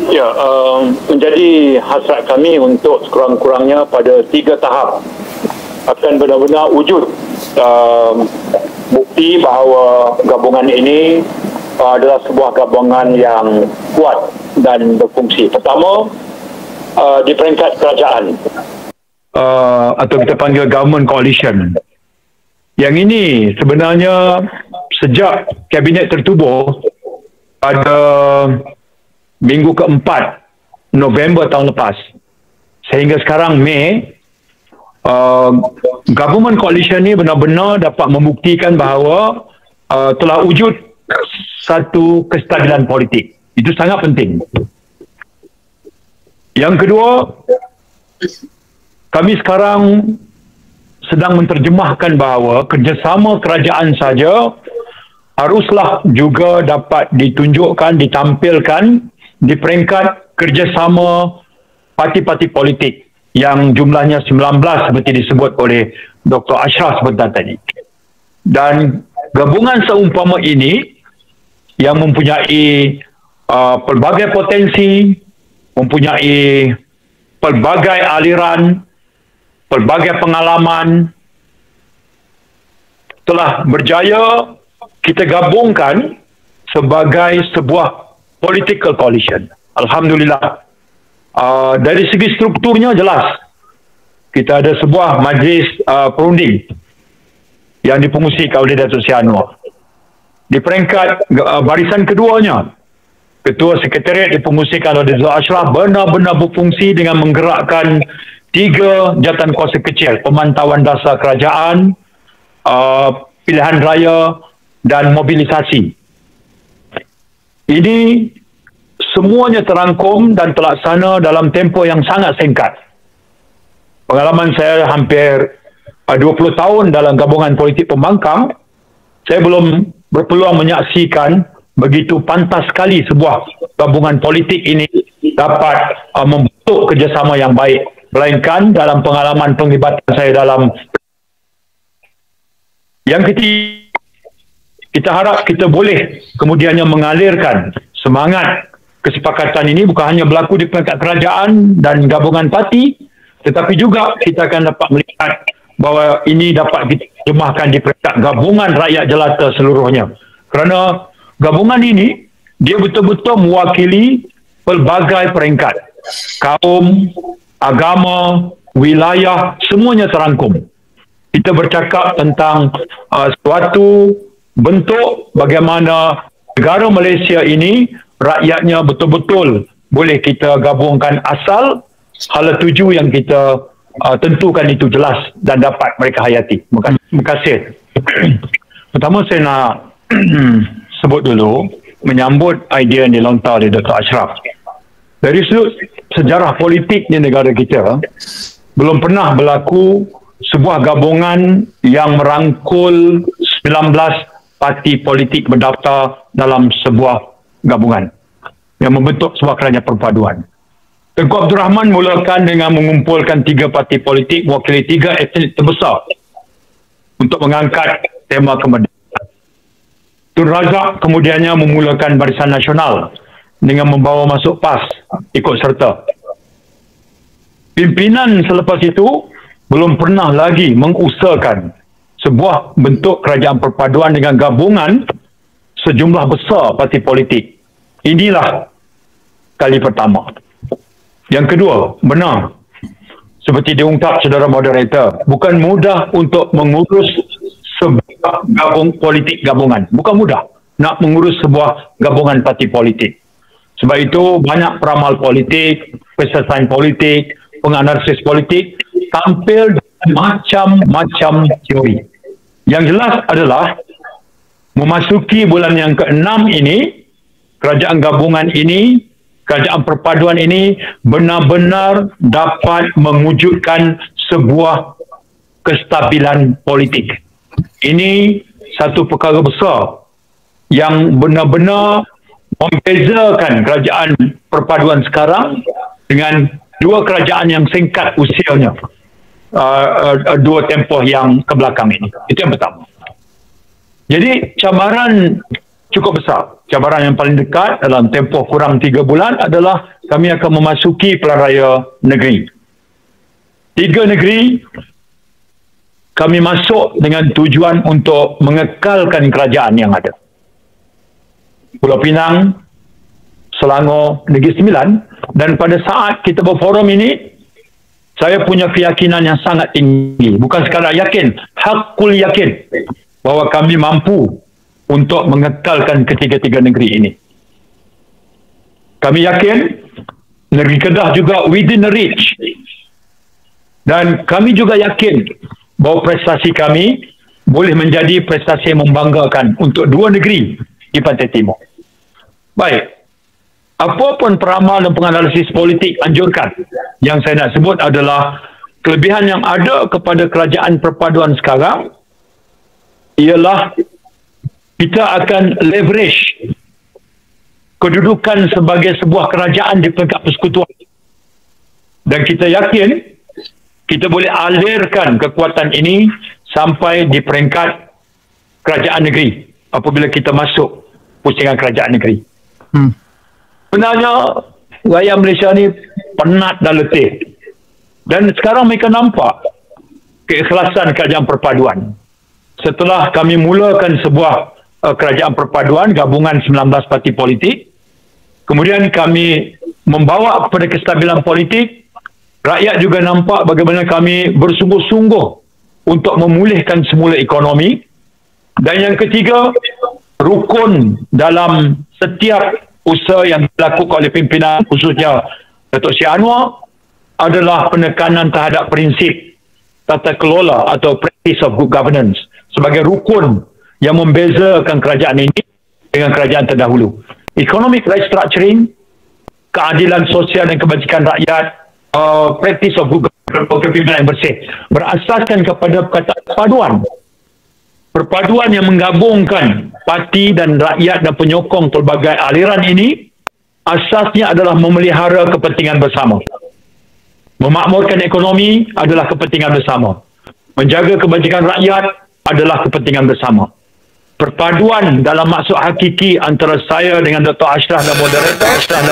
Ya, menjadi hasrat kami untuk sekurang-kurangnya pada 3 tahap akan benar-benar wujud bukti bahawa gabungan ini adalah sebuah gabungan yang kuat dan berfungsi. Pertama, di peringkat kerajaan atau kita panggil government coalition. Yang ini sebenarnya sejak kabinet tertubuh pada minggu keempat November tahun lepas sehingga sekarang Mei, government coalition ni benar-benar dapat membuktikan bahawa telah wujud satu kestabilan politik. Itu sangat penting. Yang kedua, kami sekarang sedang menterjemahkan bahawa kerjasama kerajaan saja haruslah juga dapat ditunjukkan, ditampilkan di peringkat kerjasama parti-parti politik yang jumlahnya 19 seperti disebut oleh Dr. Ashraf sebentar tadi. Dan gabungan seumpama ini yang mempunyai pelbagai potensi, mempunyai pelbagai aliran, pelbagai pengalaman, telah berjaya kita gabungkan sebagai sebuah political coalition. Alhamdulillah. Dari segi strukturnya jelas. Kita ada sebuah majlis perunding yang dipengusikan oleh Datuk Seri Anwar. Di peringkat barisan keduanya, Ketua Sekretariat dipengusikan oleh Datuk Ashraf benar-benar berfungsi dengan menggerakkan 3 jawatan kuasa kecil, pemantauan dasar kerajaan, pilihan raya dan mobilisasi. Ini semuanya terangkum dan terlaksana dalam tempoh yang sangat singkat. Pengalaman saya hampir 20 tahun dalam gabungan politik pembangkang, saya belum berpeluang menyaksikan begitu pantas sekali sebuah gabungan politik ini dapat membentuk kerjasama yang baik. Melainkan dalam pengalaman penglibatan saya dalam yang ketiga, kita harap kita boleh kemudiannya mengalirkan semangat kesepakatan ini bukan hanya berlaku di peringkat kerajaan dan gabungan parti, tetapi juga kita akan dapat melihat bahawa ini dapat diterjemahkan di peringkat gabungan rakyat jelata seluruhnya. Kerana gabungan ini, dia betul-betul mewakili pelbagai peringkat. Kaum, agama, wilayah, semuanya terangkum. Kita bercakap tentang suatu bentuk bagaimana negara Malaysia ini rakyatnya betul-betul boleh kita gabungkan asal hala tuju yang kita tentukan itu jelas dan dapat mereka hayati. Terima kasih. Pertama saya nak sebut dulu menyambut idea yang dilontar oleh Dr. Ashraf. Dari sudut sejarah politik di negara kita, belum pernah berlaku sebuah gabungan yang merangkul 19 parti politik berdaftar dalam sebuah gabungan yang membentuk sebuah kerajaan perpaduan. Tengku Abdul Rahman mulakan dengan mengumpulkan 3 parti politik mewakili 3 etnik terbesar untuk mengangkat tema kemerdekaan. Tun Razak kemudiannya memulakan Barisan Nasional dengan membawa masuk PAS ikut serta. Pimpinan selepas itu belum pernah lagi mengusahakan sebuah bentuk kerajaan perpaduan dengan gabungan sejumlah besar parti politik. Inilah kali pertama. Yang kedua, benar. Seperti diungkap saudara moderator, bukan mudah untuk mengurus sebuah politik gabungan. Bukan mudah nak mengurus sebuah gabungan parti politik. Sebab itu banyak peramal politik, peserta politik, penganalisis politik tampil dengan macam-macam teori. Yang jelas adalah memasuki bulan yang ke-6 ini, kerajaan gabungan ini, kerajaan perpaduan ini benar-benar dapat mewujudkan sebuah kestabilan politik. Ini satu perkara besar yang benar-benar membezakan kerajaan perpaduan sekarang dengan 2 kerajaan yang singkat usianya. 2 tempoh yang kebelakang ini. Itu yang pertama. Jadi cabaran cukup besar. Cabaran yang paling dekat dalam tempoh kurang 3 bulan adalah kami akan memasuki pilihan raya negeri. 3 negeri kami masuk dengan tujuan untuk mengekalkan kerajaan yang ada. Pulau Pinang, Selangor, Negeri Sembilan, dan pada saat kita berforum ini, saya punya keyakinan yang sangat tinggi. Bukan sekadar yakin, hakul yakin bahawa kami mampu untuk mengekalkan ketiga-tiga negeri ini. Kami yakin negeri Kedah juga within the reach. Dan kami juga yakin bahawa prestasi kami boleh menjadi prestasi yang membanggakan untuk 2 negeri di Pantai Timur. Baik. Apapun peramal dan penganalisis politik anjurkan, yang saya nak sebut adalah kelebihan yang ada kepada kerajaan perpaduan sekarang ialah kita akan leverage kedudukan sebagai sebuah kerajaan di peringkat persekutuan. Dan kita yakin kita boleh alirkan kekuatan ini sampai di peringkat kerajaan negeri apabila kita masuk pusingan kerajaan negeri. Sebenarnya rakyat Malaysia ni penat dan letih. Dan sekarang mereka nampak keikhlasan kerajaan perpaduan. Setelah kami mulakan sebuah kerajaan perpaduan, gabungan 19 parti politik, kemudian kami membawa kepada kestabilan politik, rakyat juga nampak bagaimana kami bersungguh-sungguh untuk memulihkan semula ekonomi. Dan yang ketiga, rukun dalam setiap usaha yang dilakukan oleh pimpinan, khususnya Datuk Seri Anwar, adalah penekanan terhadap prinsip tata kelola atau practice of good governance sebagai rukun yang membezakan kerajaan ini dengan kerajaan terdahulu. Economic restructuring, keadilan sosial dan kebajikan rakyat, practice of good governance, kepimpinan yang bersih, berasaskan kepada perkataan perpaduan. Perpaduan yang menggabungkan parti dan rakyat dan penyokong pelbagai aliran ini, asasnya adalah memelihara kepentingan bersama. Memakmurkan ekonomi adalah kepentingan bersama. Menjaga kebajikan rakyat adalah kepentingan bersama. Perpaduan dalam maksud hakiki antara saya dengan Dr. Ashraf dan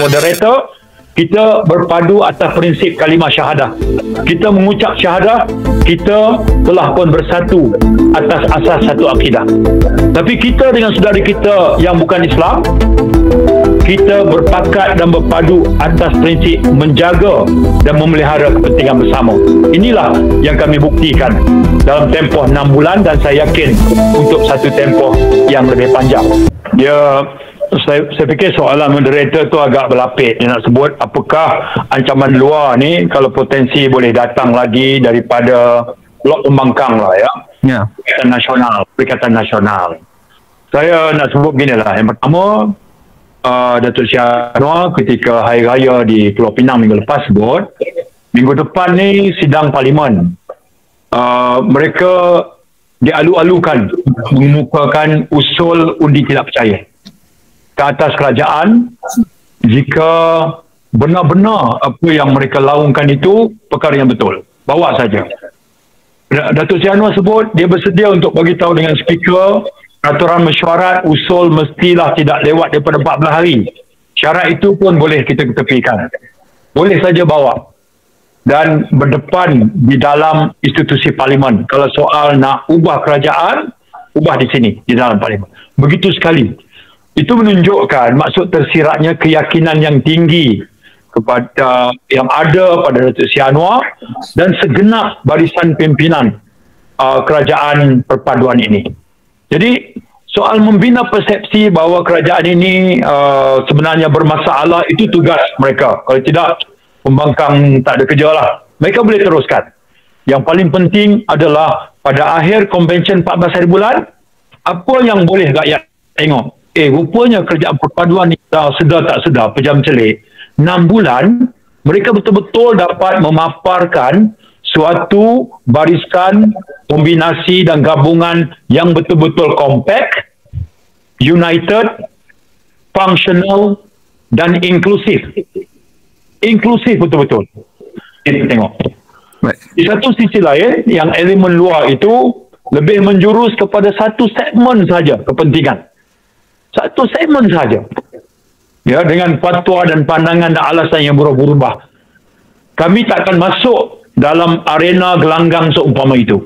moderator, kita berpadu atas prinsip kalimah syahadah. Kita mengucap syahadah, kita telah pun bersatu atas asas satu akidah. Tapi kita dengan saudara kita yang bukan Islam, kita berpakat dan berpadu atas prinsip menjaga dan memelihara kepentingan bersama. Inilah yang kami buktikan dalam tempoh 6 bulan dan saya yakin untuk satu tempoh yang lebih panjang. Saya fikir soalan moderator tu agak berlapis. Dia nak sebut apakah ancaman luar ni kalau potensi boleh datang lagi daripada blok pembangkang lah ya. Perikatan Nasional. Saya nak sebut beginilah. Yang pertama, Datuk Seri Anwar ketika Hari Raya di Pulau Pinang minggu lepas sebut, minggu depan ni sidang Parlimen. Mereka dialu-alukan mengemukakan usul undi tidak percaya ke atas kerajaan jika benar-benar apa yang mereka laungkan itu perkara yang betul. Bawa saja. Datuk Seri Anwar sebut dia bersedia untuk bagi tahu dengan speaker peraturan mesyuarat usul mestilah tidak lewat daripada 14 hari. Syarat itu pun boleh kita ketepikan. Boleh saja bawa. Dan berdepan di dalam institusi Parlimen. Kalau soal nak ubah kerajaan, ubah di sini, di dalam Parlimen. Begitu sekali. Itu menunjukkan maksud tersiratnya keyakinan yang tinggi kepada yang ada pada Datuk Seri Anwar dan segenap barisan pimpinan kerajaan perpaduan ini. Jadi soal membina persepsi bahawa kerajaan ini sebenarnya bermasalah, itu tugas mereka. Kalau tidak, pembangkang tak ada kerja lah. Mereka boleh teruskan. Yang paling penting adalah pada akhir konvensyen 14 hari bulan, apa yang boleh rakyat tengok? Rupanya kerajaan perpaduan ni sedar tak sedar, pejam celik. 6 bulan, mereka betul-betul dapat memaparkan suatu barisan, kombinasi dan gabungan yang betul-betul compact, united, functional dan inklusif. Inklusif betul-betul. Kita tengok. Di satu sisi lain, yang elemen luar itu lebih menjurus kepada satu segmen saja kepentingan. Satu segmen saja. Ya, dengan fatwa dan pandangan dan alasan yang berubah-ubah. Kami tak akan masuk dalam arena gelanggang seumpama itu.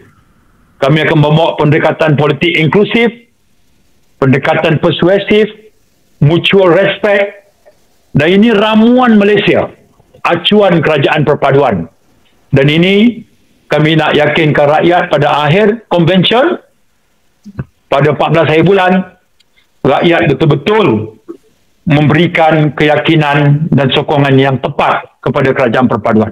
Kami akan membawa pendekatan politik inklusif, pendekatan persuasif, mutual respect, dan ini ramuan Malaysia, acuan kerajaan perpaduan. Dan ini kami nak yakinkan rakyat pada akhir convention, pada 14 hari bulan, rakyat betul-betul memberikan keyakinan dan sokongan yang tepat kepada kerajaan perpaduan.